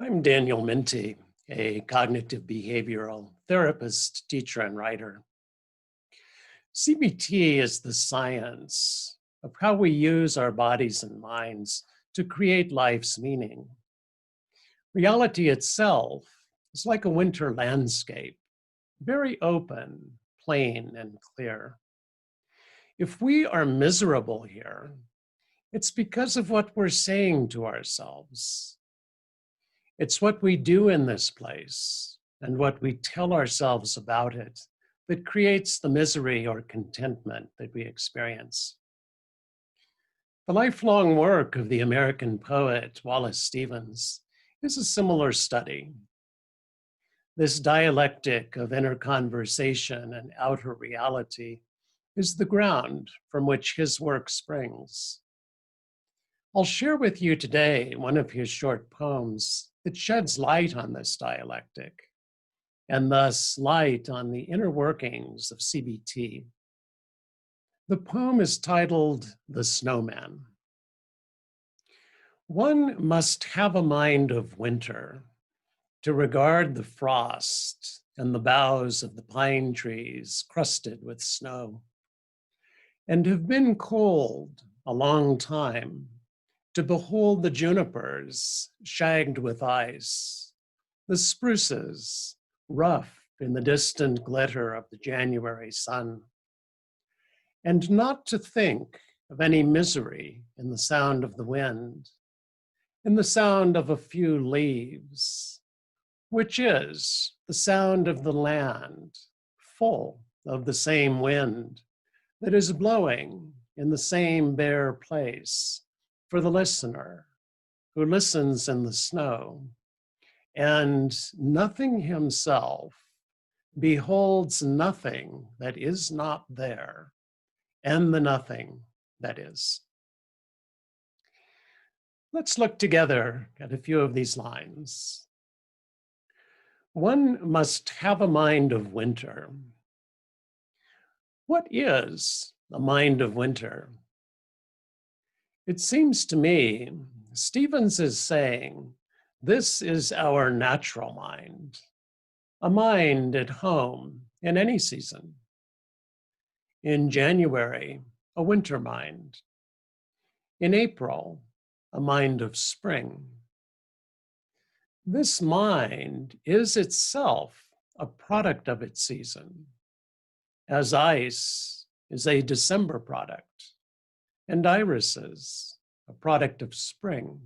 I'm Daniel Minty, a cognitive behavioral therapist, teacher, and writer. CBT is the science of how we use our bodies and minds to create life's meaning. Reality itself is like a winter landscape, very open, plain, and clear. If we are miserable here, it's because of what we're saying to ourselves. It's what we do in this place and what we tell ourselves about it that creates the misery or contentment that we experience. The lifelong work of the American poet Wallace Stevens is a similar study. This dialectic of inner conversation and outer reality is the ground from which his work springs. I'll share with you today one of his short poems that sheds light on this dialectic, and thus light on the inner workings of CBT. The poem is titled The Snowman. One must have a mind of winter to regard the frost and the boughs of the pine trees crusted with snow, and have been cold a long time to behold the junipers shagged with ice, the spruces rough in the distant glitter of the January sun, and not to think of any misery in the sound of the wind, in the sound of a few leaves, which is the sound of the land full of the same wind that is blowing in the same bare place for the listener who listens in the snow, and nothing himself beholds nothing that is not there, and the nothing that is. Let's look together at a few of these lines. One must have a mind of winter. What is a mind of winter? It seems to me Stevens is saying this is our natural mind, a mind at home in any season. In January, a winter mind. In April, a mind of spring. This mind is itself a product of its season, as ice is a December product, and irises, a product of spring.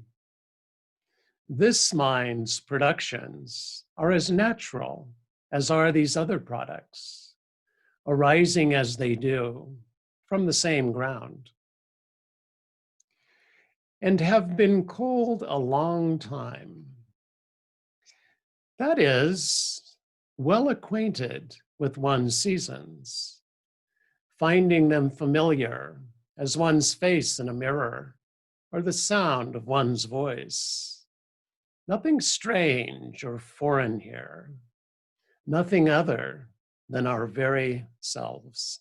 This mind's productions are as natural as are these other products, arising as they do from the same ground, and have been cold a long time. That is, well acquainted with one's seasons, finding them familiar as one's face in a mirror or the sound of one's voice. Nothing strange or foreign here, nothing other than our very selves.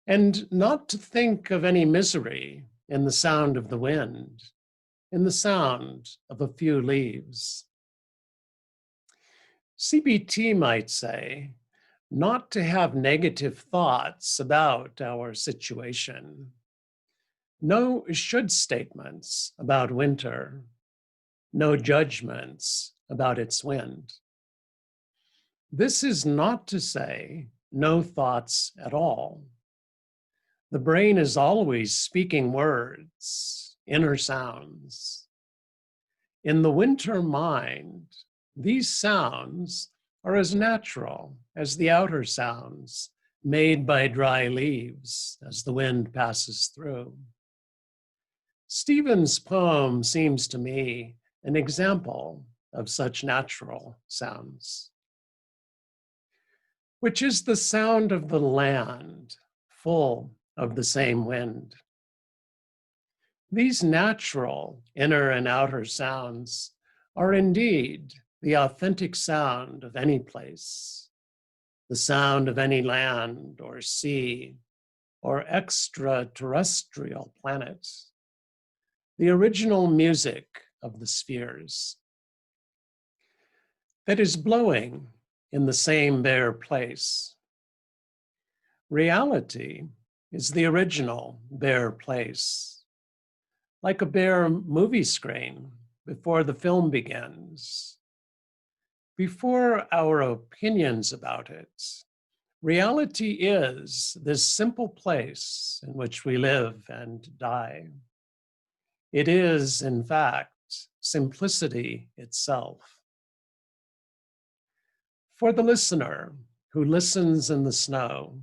And not to think of any misery in the sound of the wind, in the sound of a few leaves. CBT might say, not to have negative thoughts about our situation. No should statements about winter, no judgments about its wind. This is not to say no thoughts at all. The brain is always speaking words, inner sounds. In the winter mind, these sounds are as natural as the outer sounds made by dry leaves as the wind passes through. Stevens' poem seems to me an example of such natural sounds, which is the sound of the land full of the same wind. These natural inner and outer sounds are indeed the authentic sound of any place, the sound of any land or sea or extraterrestrial planet, the original music of the spheres, that is blowing in the same bare place. Reality is the original bare place, like a bare movie screen before the film begins. Before our opinions about it, reality is this simple place in which we live and die. It is, in fact, simplicity itself. For the listener who listens in the snow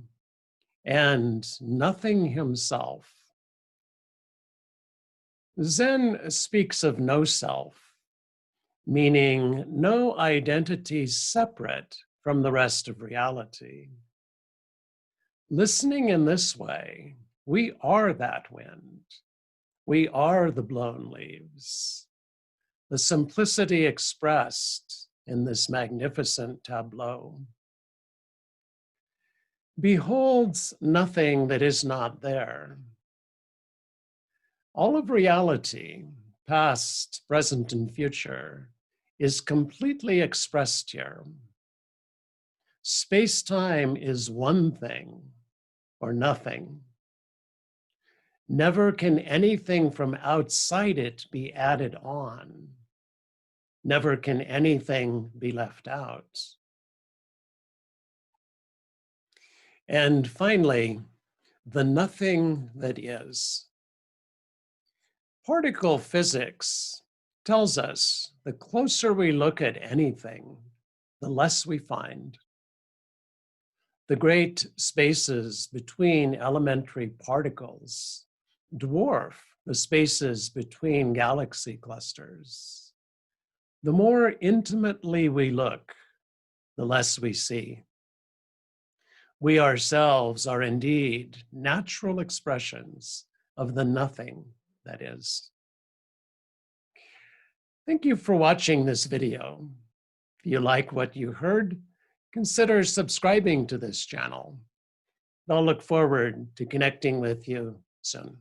and nothing himself, Zen speaks of no self, meaning no identity separate from the rest of reality. Listening in this way, we are that wind. We are the blown leaves, the simplicity expressed in this magnificent tableau. Behold nothing that is not there. All of reality, past, present, and future, is completely expressed here. Space-time is one thing or nothing. Never can anything from outside it be added on. Never can anything be left out. And finally, the nothing that is. Particle physics tells us the closer we look at anything, the less we find. The great spaces between elementary particles dwarf the spaces between galaxy clusters. The more intimately we look, the less we see. We ourselves are indeed natural expressions of the nothing that is. Thank you for watching this video. If you like what you heard, consider subscribing to this channel. I'll look forward to connecting with you soon.